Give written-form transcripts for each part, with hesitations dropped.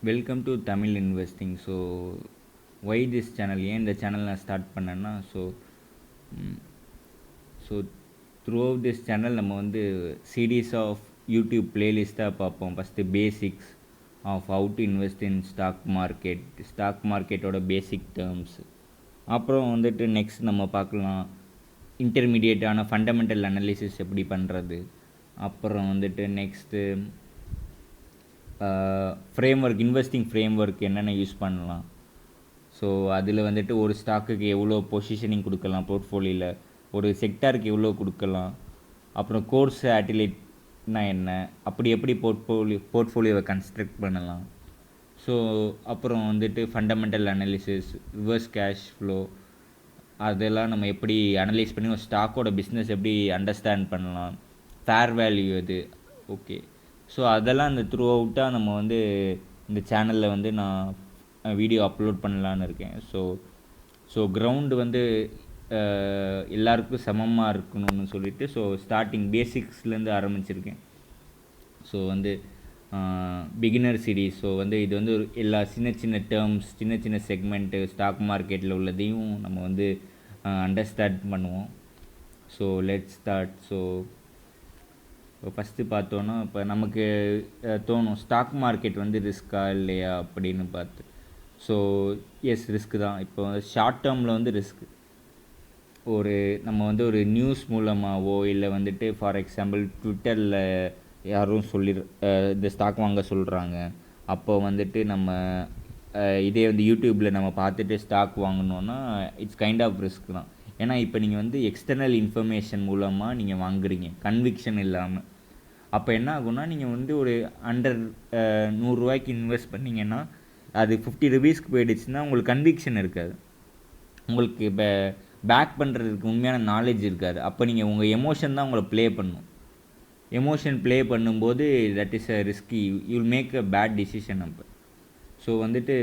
Welcome to Tamil investing. So why this channel, ஏன் இந்த channel நான் ஸ்டார்ட் பண்ணேன்னா, so throughout this channel நம்ம வந்து சீரீஸ் ஆஃப் யூடியூப் பிளேலிஸ்ட்டாக பார்ப்போம். First basics of how to invest in stock மார்க்கெட்டோட பேசிக் டேர்ம்ஸ். அப்புறம் வந்துட்டு நெக்ஸ்ட் நம்ம பார்க்கலாம் இன்டர்மீடியேட்டான ஃபண்டமெண்டல் அனாலிசிஸ் எப்படி பண்ணுறது. அப்புறம் வந்துட்டு நெக்ஸ்ட்டு இன்வெஸ்டிங் ஃப்ரேம்ஒர்க் என்னென்ன யூஸ் பண்ணலாம். ஸோ அதில் வந்துட்டு ஒரு ஸ்டாக்குக்கு எவ்வளோ பொசிஷனிங் கொடுக்கலாம் போர்ட்ஃபோலியோவில், ஒரு செக்டாருக்கு எவ்வளோ கொடுக்கலாம், அப்புறம் கோர்ஸ் ஆட்டிலேட்னா என்ன, அப்படி எப்படி போர்ட்ஃபோலியோவை கன்ஸ்ட்ரக்ட் பண்ணலாம். ஸோ அப்புறம் வந்துட்டு fundamental analysis, reverse cash flow, அதெல்லாம் நம்ம எப்படி அனலைஸ் பண்ணி ஒரு ஸ்டாக்கோட பிஸ்னஸ் எப்படி அண்டர்ஸ்டாண்ட் பண்ணலாம், ஃபேர் வேல்யூ அது. ஓகே, ஸோ அதெல்லாம் இந்த த்ரூ அவுட்டாக நம்ம வந்து இந்த சேனலில் வந்து நான் வீடியோ அப்லோட் பண்ணலான்னு இருக்கேன். ஸோ கிரவுண்டு வந்து எல்லாருக்கும் சமமாக இருக்கணும்னு சொல்லிட்டு ஸ்டார்டிங் பேசிக்ஸ்லேருந்து ஆரம்பிச்சிருக்கேன். ஸோ வந்து பிகினர் சீரீஸ். ஸோ இது வந்து எல்லா சின்ன சின்ன டேர்ம்ஸ், சின்ன சின்ன செக்மெண்ட்டு ஸ்டாக் மார்க்கெட்டில் உள்ளதையும் நம்ம வந்து அண்டர்ஸ்டாண்ட் பண்ணுவோம். So let's start. So first பார்த்தோன்னா, இப்போ நமக்கு தோணும் ஸ்டாக் மார்க்கெட் வந்து ரிஸ்க்கா இல்லையா அப்படின்னு பார்த்து. ஸோ எஸ், ரிஸ்க்கு தான். இப்போ ஷார்ட் டேர்மில் வந்து ரிஸ்க்கு. நம்ம வந்து ஒரு நியூஸ் மூலமாகவோ இல்லை வந்துட்டு ஃபார் எக்ஸாம்பிள் ட்விட்டரில் யாரும் இந்த ஸ்டாக் வாங்க சொல்கிறாங்க, அப்போ வந்துட்டு நம்ம இதே வந்து யூடியூப்பில் நம்ம பார்த்துட்டு ஸ்டாக் வாங்கினோன்னா இட்ஸ் கைண்ட் ஆஃப் ரிஸ்க் தான். ஏன்னா இப்போ நீங்கள் வந்து எக்ஸ்டர்னல் இன்ஃபர்மேஷன் மூலமாக நீங்கள் வாங்குறீங்க, கன்விக்ஷன் இல்லாமல். அப்போ என்ன ஆகும்னா, நீங்கள் வந்து ஒரு அண்டர் 100 ரூபாய்க்கு இன்வெஸ்ட் பண்ணிங்கன்னா அது 50 ருபீஸ்க்கு போயிடுச்சுன்னா உங்களுக்கு கன்விக்ஷன் இருக்காது, உங்களுக்கு இப்போ பேக் பண்ணுறதுக்கு உண்மையான நாலேஜ் இருக்காது. அப்போ நீங்கள் உங்கள் எமோஷன் தான் உங்களை ப்ளே பண்ணும். எமோஷன் ப்ளே பண்ணும்போது that is a risky, you will make a bad decision. அப்போ ஸோ வந்துட்டு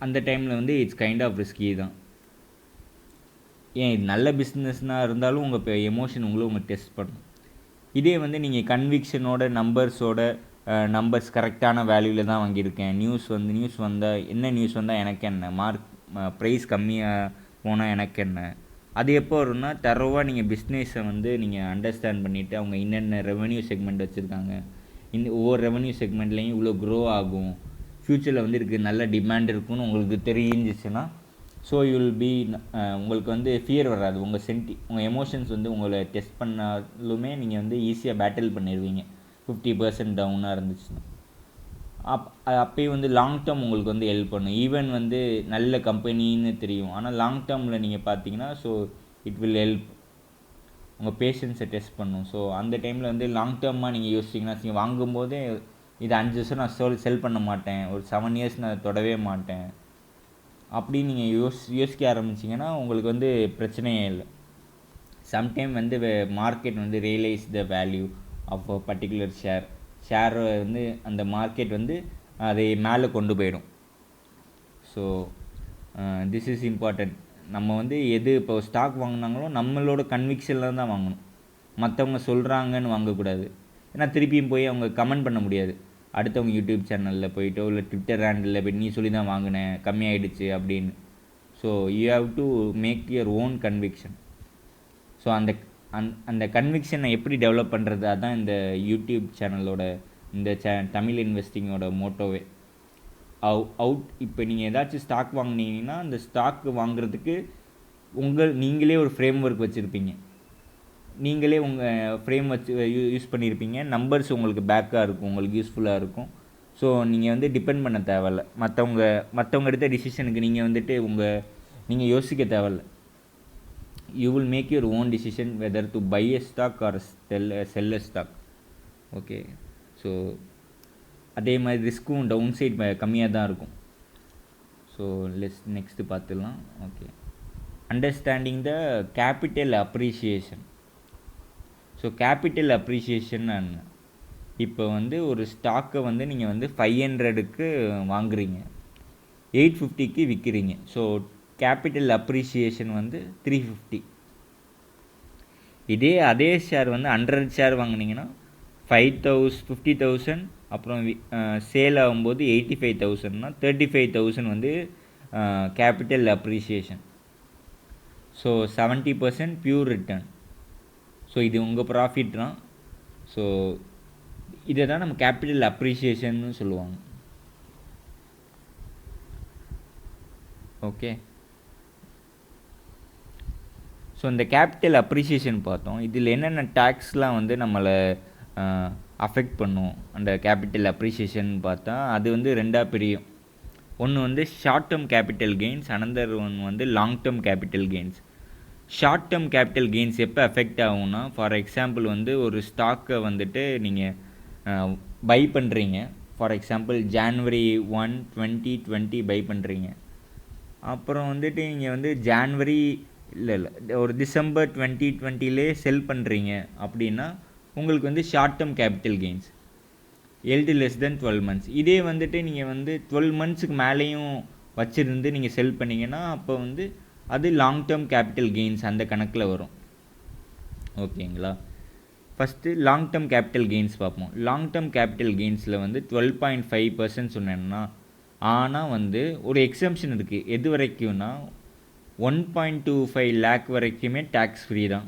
அந்த டைமில் வந்து இட்ஸ் கைண்ட் ஆஃப் ரிஸ்கி தான். ஏன் இது நல்ல பிஸ்னஸ்னால் இருந்தாலும் உங்கள் இப்போ எமோஷன் உங்களை டெஸ்ட் பண்ணும். இதே வந்து நீங்கள் கன்விக்ஷனோட நம்பர்ஸ் கரெக்டான வேல்யூவில் தான் வாங்கியிருக்கேன், நியூஸ் வந்தால் என்ன, நியூஸ் வந்தால் எனக்கு என்ன, ப்ரைஸ் கம்மியாக போனால் எனக்கு என்ன, அது எப்போ வரும்னா தரவாக நீங்கள் பிஸ்னஸை வந்து நீங்கள் அண்டர்ஸ்டாண்ட் பண்ணிவிட்டு அவங்க என்னென்ன ரெவன்யூ செக்மெண்ட் வச்சுருக்காங்க, ஒவ்வொரு ரெவன்யூ செக்மெண்ட்லேயும் இவ்வளோ க்ரோ ஆகும், ஃப்யூச்சரில் வந்து இருக்குது, நல்ல டிமாண்ட் இருக்குன்னு உங்களுக்கு தெரிஞ்சிச்சுன்னா, ஸோ உங்களுக்கு வந்து ஃபியர் வராது. உங்கள் எமோஷன்ஸ் வந்து உங்களை டெஸ்ட் பண்ணாலுமே நீங்கள் வந்து ஈஸியாக பேட்டில் பண்ணிடுவீங்க 50% டவுனாக இருந்துச்சுன்னா. அப்போயும் வந்து லாங் டேர்ம் உங்களுக்கு வந்து ஹெல்ப் பண்ணும். ஈவன் வந்து நல்ல கம்பெனின்னு தெரியும், ஆனால் லாங் டேர்மில் நீங்கள் பார்த்தீங்கன்னா ஸோ இட் வில் ஹெல்ப், உங்கள் பேஷன்ஸை டெஸ்ட் பண்ணும். ஸோ அந்த டைமில் வந்து லாங் டேர்மாக நீங்கள் யோசிச்சிங்கன்னா, நீங்கள் வாங்கும்போதே இது 5 வருஷம் நான் செல் பண்ண மாட்டேன், ஒரு 7 இயர்ஸ் நான் தொடவே மாட்டேன் அப்படின்னு நீங்கள் யோசிக்க ஆரம்பிச்சிங்கன்னா உங்களுக்கு வந்து பிரச்சனையே இல்லை. சம்டைம் வந்து மார்க்கெட் வந்து realise the value of a particular ஷேரை வந்து அந்த மார்க்கெட் வந்து அதை மேலே கொண்டு போயிடும். So this is important. நம்ம வந்து இப்போ ஸ்டாக் வாங்கினாங்களோ நம்மளோட கன்விக்ஷனில் தான் வாங்கணும், மற்றவங்க சொல்கிறாங்கன்னு வாங்கக்கூடாது. ஏன்னா திருப்பியும் போய் அவங்க கமெண்ட் பண்ண முடியாது, அடுத்தவங்க யூடியூப் சேனலில் போயிட்டோ இல்லை ட்விட்டர் ஹேண்டில் போய் நீ சொல்லி தான் வாங்கினேன் கம்மியாயிடுச்சு அப்படின்னு. So you have to make your own conviction. So அந்த கன்விக்ஷனை எப்படி டெவலப் பண்ணுறது, அதுதான் இந்த யூடியூப் சேனலோட இந்த தமிழ் இன்வெஸ்டிங்கோட மோட்டோவே. இப்போ நீங்கள் ஏதாச்சும் ஸ்டாக் வாங்கினீங்கன்னா அந்த ஸ்டாக் வாங்குறதுக்கு நீங்களே ஒரு ஃப்ரேம் ஒர்க் வச்சுருப்பீங்க, நீங்களே உங்கள் ஃப்ரேம் வச்சு யூஸ் பண்ணியிருப்பீங்க, நம்பர்ஸ் உங்களுக்கு பேக்காக இருக்கும், உங்களுக்கு யூஸ்ஃபுல்லாக இருக்கும். ஸோ நீங்கள் வந்து டிபெண்ட் பண்ண தேவையில்ல, மற்றவங்க எடுத்த டிசிஷனுக்கு நீங்கள் யோசிக்க தேவையில்ல. You will make your own decision whether to buy a stock or sell a stock. Okay, so அதே மாதிரி ரிஸ்க்கும் டவுன் சைட் கம்மியாக தான் இருக்கும். ஸோ நெக்ஸ்ட்டு பார்த்துடலாம். Okay, understanding the capital appreciation. So capital appreciation இப்போ வந்து ஒரு ஸ்டாக்கை வந்து நீங்கள் வந்து 500க்கு வாங்குறீங்க, 850க்கு விற்கிறீங்க. ஸோ கேபிட்டல் அப்ரிஷியேஷன் வந்து 350. அதே ஷேர் வந்து 100 ஷேர் வாங்கினீங்கன்னா 50,000 அப்புறம் சேல் ஆகும்போது 85,000னா 35,000 வந்து capital appreciation. So 70% pure return. So இது உங்கள் ப்ராஃபிட் தான். ஸோ இதை தான் நம்ம கேபிட்டல் அப்ரிஷியேஷன்னு சொல்லுவாங்க. ஓகே. ஸோ இந்த கேபிட்டல் அப்ரிஷியேஷன் பார்த்தோம். இதில் என்னென்ன டேக்ஸ்லாம் வந்து நம்மளை அஃபெக்ட் பண்ணும் அந்த கேபிட்டல் அப்ரிஷியேஷன் பார்த்தா அது வந்து ரெண்டாக பிரியும். ஒன்று வந்து short term capital gains, another one வந்து long term capital gains. Short term capital gains எப்போ அஃபெக்ட் ஆகும்னா, ஃபார் எக்ஸாம்பிள் வந்து ஒரு ஸ்டாக்கை வந்துட்டு நீங்கள் பை பண்ணுறீங்க. ஃபார் எக்ஸாம்பிள் January 1, 2020 பை பண்ணுறீங்க. அப்புறம் வந்துட்டு நீங்கள் வந்து ஒரு December 2020 செல் பண்ணுறீங்க அப்படின்னா உங்களுக்கு வந்து short term capital gains LD less than 12 months. இதே வந்துட்டு நீங்கள் வந்து 12 monthsக்கு மேலேயும் வச்சுருந்து நீங்கள் செல் பண்ணிங்கன்னா அப்போ வந்து அது லாங் டேர்ம் கேபிட்டல் கெயின்ஸ் அந்த கணக்கில் வரும். ஓகேங்களா. First long term capital gains பார்ப்போம். லாங் டேர்ம் கேபிட்டல் கெயின்ஸில் வந்து 12.5% சொன்னேன்னா, ஆனால் வந்து ஒரு எக்ஸம்ஷன் இருக்குது. எது வரைக்கும்னா 1.25 lakh வரைக்குமே டேக்ஸ் ஃப்ரீ தான்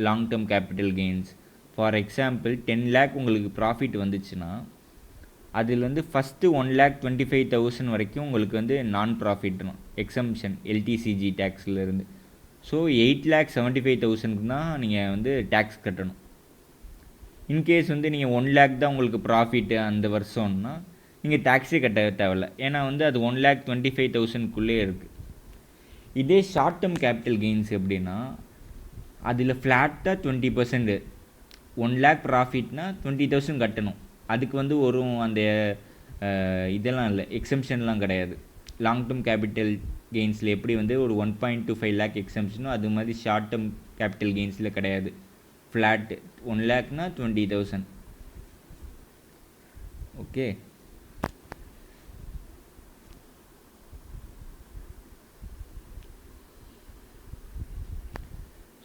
long term capital gains. For example 10 lakh உங்களுக்கு ப்ராஃபிட் வந்துச்சுன்னா அதில் வந்து ஃபஸ்ட்டு 1,25,000 வரைக்கும் உங்களுக்கு வந்து நான் ப்ராஃபிட் தான் எக்ஸம்ஷன் LTCG டேக்ஸ்லேருந்து. ஸோ 8,75,000 தான் நீங்கள் வந்து டேக்ஸ் கட்டணும். இன்கேஸ் வந்து நீங்கள் 1 lakh தான் உங்களுக்கு ப்ராஃபிட்டு அந்த வருஷம்னா நீங்கள் டேக்ஸே கட்ட தேவையில்ல. ஏன்னா வந்து அது 1,25,000க்குள்ளே இருக்குது. இதே ஷார்ட் டேர்ம் கேபிட்டல் கெயின்ஸ் எப்படின்னா அதில் ஃப்ளாட்டாக 20%, 1 lakh ப்ராஃபிட்னா 20,000 கட்டணும். அதுக்கு வந்து ஒரு அந்த இதெல்லாம் இல்லை, எக்ஸம்ஷன்லாம் கிடையாது. லாங் டேர்ம் கேபிட்டல் கெயின்ஸில் எப்படி வந்து ஒரு 1.25 lakh எக்ஸம்ஷனோ அது மாதிரி ஷார்ட் டேர்ம் கேபிட்டல் கெயின்ஸில் கிடையாது. ஃப்ளாட்டு 1 lakhனா 20,000. ஓகே.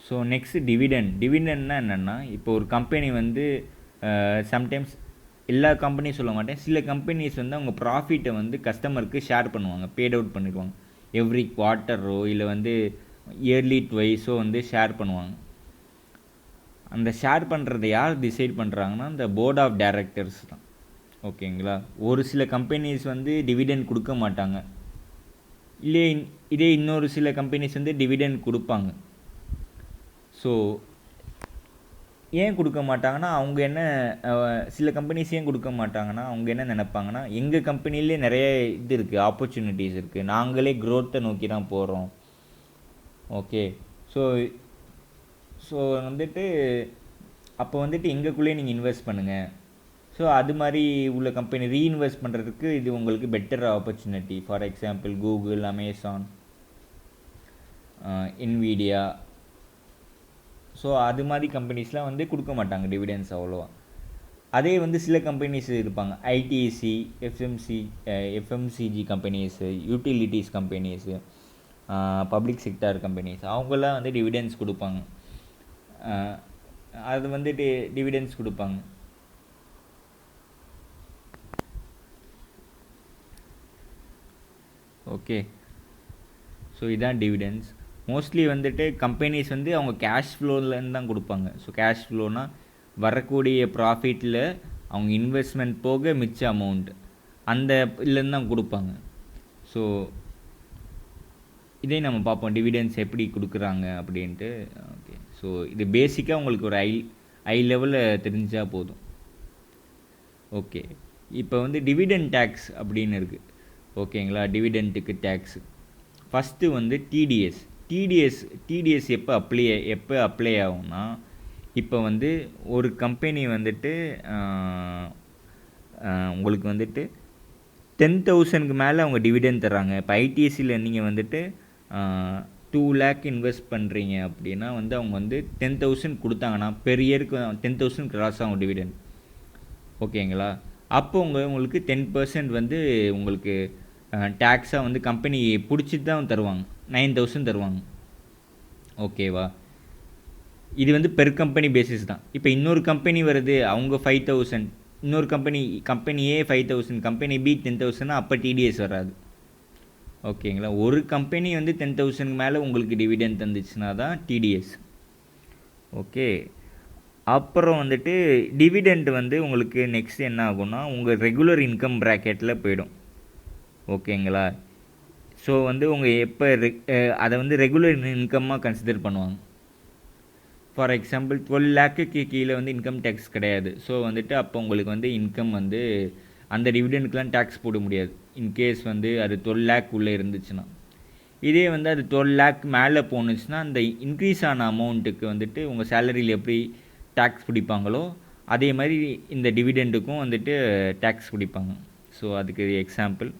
ஸோ நெக்ஸ்ட்டு டிவிடெண்ட்னா என்னென்னா, இப்போ ஒரு கம்பெனி வந்து சம்டைம்ஸ் எல்லா கம்பெனியும் சொல்ல மாட்டேன், சில கம்பெனிஸ் வந்து அவங்க ப்ராஃபிட்டை வந்து கஸ்டமருக்கு ஷேர் பண்ணுவாங்க, பேட் அவுட் பண்ணிடுவாங்க. எவ்ரி குவார்ட்டரோ இல்லை வந்து இயர்லி ட்வைஸோ வந்து ஷேர் பண்ணுவாங்க. அந்த ஷேர் பண்ணுறதை யார் டிசைட் பண்ணுறாங்கன்னா இந்த போர்ட் ஆஃப் டைரக்டர்ஸ் தான். ஓகேங்களா. ஒரு சில கம்பெனிஸ் வந்து டிவிடெண்ட் கொடுக்க மாட்டாங்க. இதே இன்னொரு சில கம்பெனிஸ் வந்து டிவிடெண்ட் கொடுப்பாங்க. ஸோ ஏன் கொடுக்க மாட்டாங்கன்னா அவங்க என்ன சில கம்பெனிஸ் ஏன் கொடுக்க மாட்டாங்கன்னா அவங்க என்ன நினைப்பாங்கன்னா, எங்கள் கம்பெனிலே நிறைய இது இருக்குது, ஆப்பர்ச்சுனிட்டிஸ் இருக்குது, நாங்களே க்ரோத்தை நோக்கி தான் போகிறோம். ஓகே. ஸோ வந்துட்டு அப்போ வந்துட்டு எங்களுக்குள்ளேயே நீங்கள் இன்வெஸ்ட் பண்ணுங்கள். ஸோ அது மாதிரி உள்ள கம்பெனி ரீஇன்வெஸ்ட் பண்ணுறதுக்கு இது உங்களுக்கு better opportunity. For example Google, Amazon, Nvidia. So அது மாதிரி கம்பெனிஸ்லாம் வந்து கொடுக்க மாட்டாங்க டிவிடெண்ட்ஸ் அவ்வளோவா. அதே வந்து சில கம்பெனிஸ் இருப்பாங்க, ITC, FMCG companies, utilities companies, public sector companies, அவங்களாம் வந்து டிவிடெண்ட்ஸ் கொடுப்பாங்க. அது வந்துட்டு டிவிடெண்ட்ஸ் கொடுப்பாங்க. ஓகே. ஸோ இதான் டிவிடெண்ட்ஸ். மோஸ்ட்லி வந்துட்டு கம்பெனிஸ் வந்து அவங்க கேஷ் ஃப்ளோலேருந்து தான் கொடுப்பாங்க. ஸோ கேஷ் ஃப்ளோனால் வரக்கூடிய ப்ராஃபிட்டில் அவங்க இன்வெஸ்ட்மெண்ட் போக மிச்ச அமௌண்ட் அந்த இதுலேருந்து தான் கொடுப்பாங்க. ஸோ இதே நம்ம பார்ப்போம் டிவிடெண்ட்ஸ் எப்படி கொடுக்குறாங்க அப்படின்ட்டு. ஓகே. ஸோ இது பேசிக்காக உங்களுக்கு ஒரு ஹை லெவலில் தெரிஞ்சால் போதும். ஓகே. இப்போ வந்து டிவிடெண்ட் டேக்ஸ் அப்படின்னு இருக்குது. ஓகேங்களா. டிவிடெண்ட்டுக்கு டேக்ஸு ஃபஸ்ட்டு வந்து டிடிஎஸ் எப்போ அப்ளை ஆகும்னா, இப்போ வந்து ஒரு கம்பெனி வந்துட்டு உங்களுக்கு வந்துட்டு 10,000க்கு மேலே அவங்க டிவிடெண்ட் தர்றாங்க. இப்போ ஐடிஎஸ்சியில் நீங்கள் வந்துட்டு 2 lakh இன்வெஸ்ட் பண்ணுறீங்க அப்படின்னா வந்து அவங்க வந்து 10,000 கொடுத்தாங்கன்னா பெர் இயருக்கு 10,000 கிராஸ் ஆகும் டிவிடெண்ட். ஓகேங்களா. அப்போ உங்களுக்கு 10% வந்து உங்களுக்கு டேக்ஸாக வந்து கம்பெனி பிடிச்சிட்டு தான் தருவாங்க, 9,000 தருவாங்க. ஓகேவா. இது வந்து பெர் கம்பெனி பேசிஸ் தான். இப்போ இன்னொரு கம்பெனி வருது, அவங்க 5,000 இன்னொரு கம்பெனி ஏ 5000, கம்பெனி பி 10,000, அப்போ டிடிஎஸ் வராது. ஓகேங்களா, ஒரு கம்பெனி வந்து 10,000 மேலே உங்களுக்கு டிவிடெண்ட் தந்துச்சுன்னா தான் டிடிஎஸ். ஓகே, அப்புறம் வந்துட்டு டிவிடெண்ட் வந்து உங்களுக்கு நெக்ஸ்ட் என்ன ஆகும்னா உங்கள் ரெகுலர் இன்கம் ப்ராக்கெட்டில் போயிடும். ஓகேங்களா, ஸோ வந்து உங்கள் எப்போ அதை வந்து ரெகுலர் இன்கம்மாக கன்சிடர் பண்ணுவாங்க. ஃபார் எக்ஸாம்பிள் 12 லேக்குக்கு கீழே வந்து இன்கம் டேக்ஸ் கிடையாது. ஸோ வந்துட்டு அப்போ உங்களுக்கு வந்து இன்கம் வந்து அந்த டிவிடெண்டுக்கெலாம் டேக்ஸ் போட முடியாது, இன்கேஸ் வந்து அது 12 லேக் உள்ளே இருந்துச்சுன்னா. இதே வந்து அது 12 லேக் மேலே போணுச்சுன்னா அந்த இன்க்ரீஸ் ஆன அமௌண்ட்டுக்கு வந்துட்டு உங்கள் சேலரியில் எப்படி டேக்ஸ் பிடிப்பாங்களோ அதே மாதிரி இந்த டிவிடெண்டுக்கும் வந்துட்டு டேக்ஸ் பிடிப்பாங்க. ஸோ அதுக்கு எக்ஸாம்பிள்.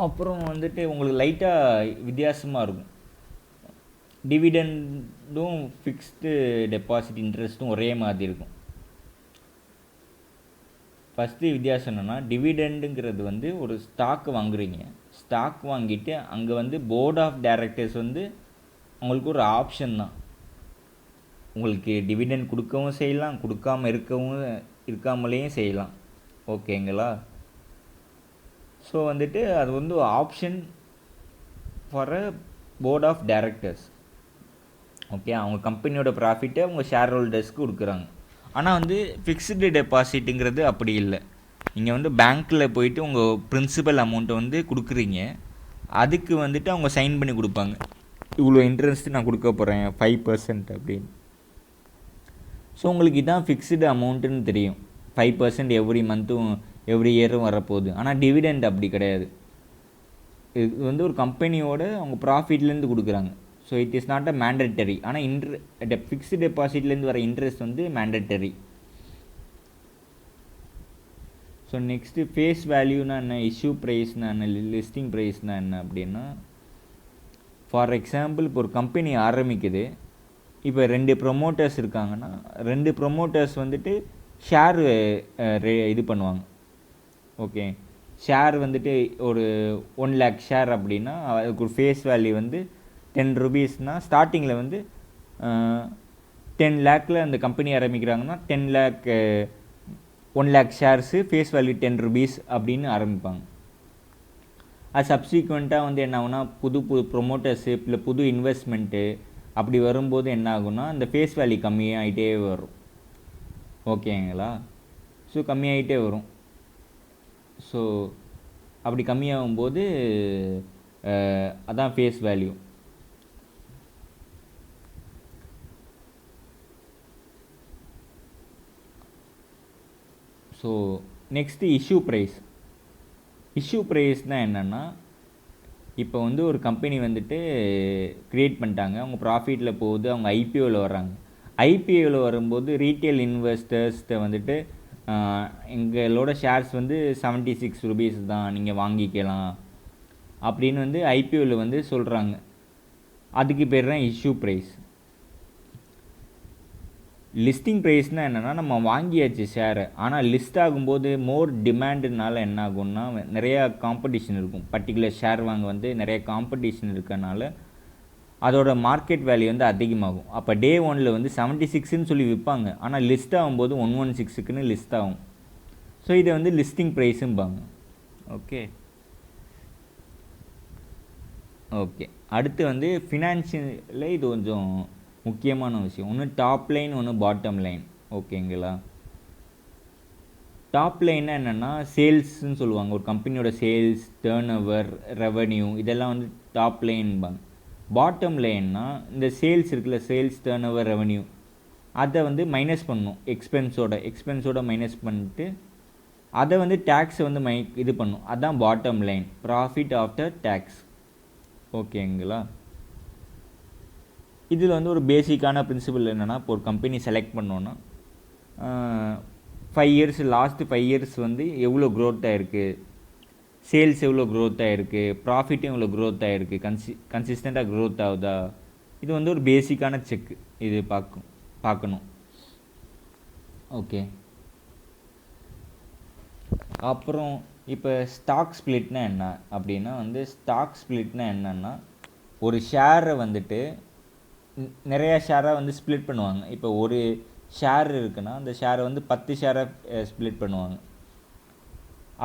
அப்புறம் வந்துட்டு உங்களுக்கு லைட்டாக வித்தியாசமாக இருக்கும். டிவிடெண்டும் ஃபிக்ஸ்டு டெபாசிட் இன்ட்ரெஸ்ட்டும் ஒரே மாதிரி இருக்கும். ஃபஸ்ட்டு வித்தியாசம் என்னென்னா, டிவிடெண்டுங்கிறது வந்து ஒரு ஸ்டாக் வாங்குறீங்க. ஸ்டாக் வாங்கிட்டு அங்கே வந்து போர்ட் ஆஃப் டைரக்டர்ஸ் வந்து உங்களுக்கு ஒரு ஆப்ஷன் தான். உங்களுக்கு டிவிடெண்ட் கொடுக்கவும் செய்யலாம், இருக்காமலேயும் செய்யலாம். ஓகேங்களா, ஸோ வந்துட்டு அது வந்து option for a board of directors. Okay, அவங்க கம்பெனியோட ப்ராஃபிட்டை அவங்க ஷேர் ஹோல்டர்ஸ்க்கு கொடுக்குறாங்க. ஆனால் வந்து ஃபிக்ஸ்டு டெபாசிட்டுங்கிறது அப்படி இல்லை. நீங்கள் வந்து பேங்க்கில் போயிட்டு உங்கள் பிரின்சிபல் அமௌண்ட்டை வந்து கொடுக்குறீங்க, அதுக்கு வந்துட்டு அவங்க சைன் பண்ணி கொடுப்பாங்க, இவ்வளோ இன்ட்ரெஸ்ட் நான் கொடுக்க போகிறேன் 5% அப்படின்னு. ஸோ உங்களுக்கு இதான் ஃபிக்ஸ்டு அமௌண்ட்டுன்னு தெரியும், 5% எவ்ரி மந்த்தும் எவ்ரி இயரும் வரப்போகுது. ஆனால் டிவிடெண்ட் அப்படி கிடையாது. இது வந்து ஒரு கம்பெனியோட அவங்க ப்ராஃபிட்லேருந்து கொடுக்குறாங்க. So it is not a mandatory. ஆனால் ஃபிக்ஸ்டு டெபாசிட்லேருந்து வர இன்ட்ரெஸ்ட் வந்து மேண்டட்டரி. ஸோ நெக்ஸ்ட்டு ஃபேஸ் வேல்யூனா என்ன, இஷ்யூ ப்ரைஸ்னா என்ன, லிஸ்டிங் ப்ரைஸ்னா என்ன அப்படின்னா, ஃபார் எக்ஸாம்பிள் இப்போ ஒரு கம்பெனி ஆரம்பிக்குது. இப்போ 2 ப்ரொமோட்டர்ஸ் இருக்காங்கன்னா 2 ப்ரொமோட்டர்ஸ் வந்துட்டு ஷேர் இது பண்ணுவாங்க. ஓகே, ஷேர் வந்துட்டு ஒரு 1 lakh ஷேர் அப்படின்னா அதுக்கு ஒரு ஃபேஸ் வேல்யூ வந்து 10 rupeesனால் ஸ்டார்டிங்கில் வந்து 10 lakhல அந்த கம்பெனி ஆரம்பிக்கிறாங்கன்னா 1 lakh shares face value 10 rupees அப்படின்னு ஆரம்பிப்பாங்க. அது சப்சிக்வெண்ட்டாக வந்து என்ன ஆகுனா புது ப்ரொமோட்டர்ஸு இல்லை புது இன்வெஸ்ட்மெண்ட்டு அப்படி வரும்போது என்ன ஆகுனா அந்த ஃபேஸ் வேல்யூ கம்மியாகிட்டே வரும். ஓகேங்களா, ஸோ கம்மியாகிட்டே வரும். ஸோ அப்படி கம்மியாகும்போது அதான் face value. So next issue price. Issue ப்ரைஸ்னால் என்னென்னா, இப்போ வந்து ஒரு கம்பெனி வந்துட்டு க்ரியேட் பண்ணிட்டாங்க, அவங்க ப்ராஃபிட்டில் போகுது, அவங்க ஐபிஓவில் வர்றாங்க. ஐபிஓவில் வரும்போது ரீட்டெயில் இன்வெஸ்டர்ஸ்கிட்ட வந்துட்டு எங்களோட ஷேர்ஸ் வந்து 76 rupees தான், நீங்கள் வாங்கிக்கலாம் அப்படின்னு வந்து ஐபிஓவில் வந்து சொல்கிறாங்க. அதுக்கு பேர் தான் இஷ்யூ ப்ரைஸ். லிஸ்டிங் ப்ரைஸ்னால் என்னென்னா, நம்ம வாங்கியாச்சு ஷேரை, ஆனால் லிஸ்ட் ஆகும்போது மோர் டிமாண்டுனால என்ன ஆகும்னா நிறையா காம்படிஷன் இருக்கும். பர்டிகுலர் ஷேர் வாங்க வந்து நிறைய காம்படிஷன் இருக்கனால அதோட மார்க்கெட் வேல்யூ வந்து அதிகமாகும். அப்போ டே 1ல் வந்து 76ன்னு சொல்லி விற்பாங்க, ஆனால் லிஸ்ட் ஆகும்போது 116க்குன்னு லிஸ்ட் ஆகும். ஸோ இதை வந்து லிஸ்டிங் ப்ரைஸும்பாங்க. ஓகே, அடுத்து வந்து ஃபினான்ஷியலில் இது கொஞ்சம் முக்கியமான விஷயம். ஒன்று டாப் லைன், ஒன்று பாட்டம் லைன். ஓகேங்களா, டாப் லைன்னா என்னென்னா சேல்ஸ்ன்னு சொல்லுவாங்க. ஒரு கம்பெனியோட சேல்ஸ், டேர்ன் ஓவர், ரெவன்யூ இதெல்லாம் வந்து டாப் லைன்பாங்க. பாட்டம் லைன்னா இந்த சேல்ஸ் இருக்குல்ல, சேல்ஸ், டேர்ன் ஓவர், ரெவன்யூ அதை வந்து மைனஸ் பண்ணணும், எக்ஸ்பென்ஸோட மைனஸ் பண்ணிட்டு அதை வந்து டேக்ஸை வந்து இது பண்ணும். அதுதான் bottom line, profit after tax. ஓகேங்களா, இதில் வந்து ஒரு பேசிக்கான பிரின்சிபல் என்னென்னா, இப்போ ஒரு கம்பெனி செலக்ட் பண்ணோன்னா 5 years லாஸ்ட்டு 5 years வந்து எவ்வளோ க்ரோத் ஆகிருக்கு, சேல்ஸ் எவ்வளோ க்ரோத் ஆகிருக்கு, ப்ராஃபிட்டும் எவ்வளோ க்ரோத் ஆகிருக்கு, கன்சிஸ்டண்ட்டாக க்ரோத் ஆகுதா, இது வந்து ஒரு பேசிக்கான செக். இது பார்க்கணும். ஓகே, அப்புறம் இப்போ ஸ்டாக் ஸ்ப்ளிட்னா என்ன அப்படின்னா வந்து ஸ்டாக் ஸ்ப்ளிட்னா என்னென்னா, ஒரு ஷேரை வந்துட்டு நிறையா ஷேராக வந்து ஸ்ப்ளிட் பண்ணுவாங்க. இப்போ ஒரு ஷேர் இருக்குன்னா அந்த ஷேரை வந்து 10 ஷேராக ஸ்ப்ளிட் பண்ணுவாங்க.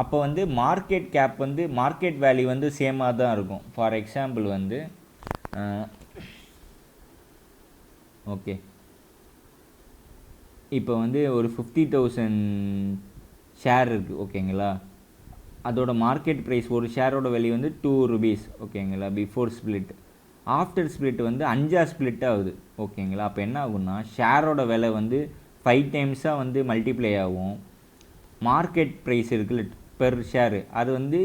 அப்போ வந்து மார்க்கெட் கேப் வந்து மார்க்கெட் வேல்யூ வந்து சேமாக தான் இருக்கும். ஃபார் எக்ஸாம்பிள் வந்து ஓகே, இப்போ வந்து ஒரு 50,000 ஷேர் இருக்குது ஓகேங்களா. அதோட மார்க்கெட் ப்ரைஸ் ஒரு ஷேரோட வேல்யூ வந்து 2 rupees ஓகேங்களா பிஃபோர் ஸ்ப்ளிட். ஆஃப்டர் ஸ்ப்ளிட் வந்து 5 ஸ்ப்ளிட் ஆகுது ஓகேங்களா. அப்போ என்ன ஆகும்னா ஷேரோட விலை வந்து 5 டைம்ஸாக வந்து மல்டிப்ளை ஆகும். மார்க்கெட் ப்ரைஸ் இருக்குல்ல பெர் ஷேரு அது வந்து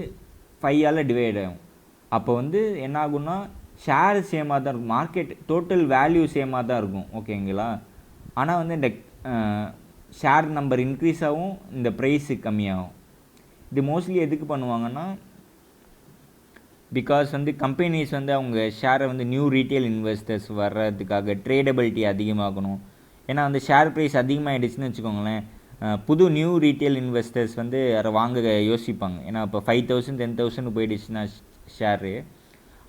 5ஆல் டிவைட் ஆகும். அப்போ வந்து என்ன ஆகும்னா ஷேர் சேமாக தான் இருக்கும், மார்க்கெட் டோட்டல் வேல்யூ சேமாக தான் இருக்கும் ஓகேங்களா. ஆனால் வந்து இந்த ஷேர் நம்பர் இன்க்ரீஸ் ஆகும், இந்த ப்ரைஸு கம்மியாகும். இது மோஸ்ட்லி எதுக்கு பண்ணுவாங்கன்னா பிகாஸ் வந்து கம்பெனிஸ் வந்து அவங்க ஷேரை வந்து நியூ ரீட்டைல் இன்வெஸ்டர்ஸ் வர்றதுக்காக ட்ரேடபிலிட்டி அதிகமாகணும். ஏன்னா வந்து ஷேர் ப்ரைஸ் அதிகமாகிடுச்சுன்னு வச்சுக்கோங்களேன், புது நியூ ரீட்டைல் இன்வெஸ்டர்ஸ் வந்து அதை வாங்க யோசிப்பாங்க. ஏன்னா இப்போ 5,000 10,000 போயிடுச்சுன்னா ஷேரு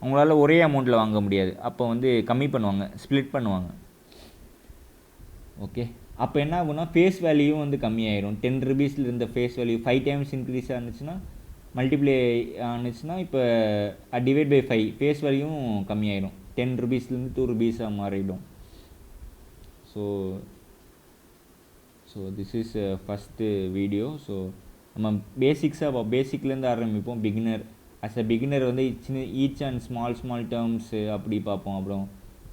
அவங்களால ஒரே அமௌண்ட்டில் வாங்க முடியாது. அப்போ வந்து கம்மி பண்ணுவாங்க, ஸ்ப்ளிட் பண்ணுவாங்க. ஓகே, அப்போ என்ன ஆகும்னா ஃபேஸ் வேல்யூவும் வந்து கம்மியாயிரும். 10 rupeesல இருந்த ஃபேஸ் வேல்யூ 5 டைம்ஸ் இன்க்ரீஸ் ஆனிச்சுன்னா மல்டிப்ளை ஆனிச்சுன்னா இப்போ டிவைட் பை 5 ஃபேஸ் வேல்யூவும் கம்மியாயிடும். 10 rupeesலேருந்து 2 rupees மாறிடும். So this is first video. So நம்ம பேசிக்லேருந்து ஆரம்பிப்போம். பிகினர் பிகினர் வந்து ஈச் அண்ட் ஸ்மால் டேர்ம்ஸு அப்படி பார்ப்போம். அப்புறம்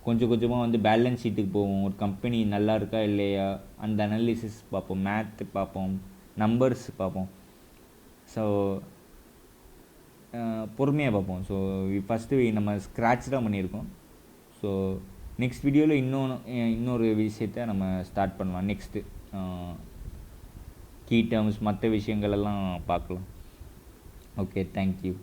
கொஞ்சம் கொஞ்சமாக வந்து பேலன்ஸ் ஷீட்டுக்கு போவோம். ஒரு கம்பெனி நல்லா இருக்கா இல்லையா அந்த அனாலிசிஸ் பார்ப்போம், மேத்து பார்ப்போம், நம்பர்ஸ் பார்ப்போம். ஸோ பொறுமையாக பார்ப்போம். ஸோ ஃபஸ்ட்டு நம்ம ஸ்க்ராட்ச் தான் பண்ணியிருக்கோம். ஸோ நெக்ஸ்ட் வீடியோவில் இன்னொரு விஷயத்தை நம்ம ஸ்டார்ட் பண்ணலாம். நெக்ஸ்ட்டு கீ டேர்ம்ஸ் மற்ற விஷயங்களெல்லாம் பார்க்கலாம். Okay, thank you.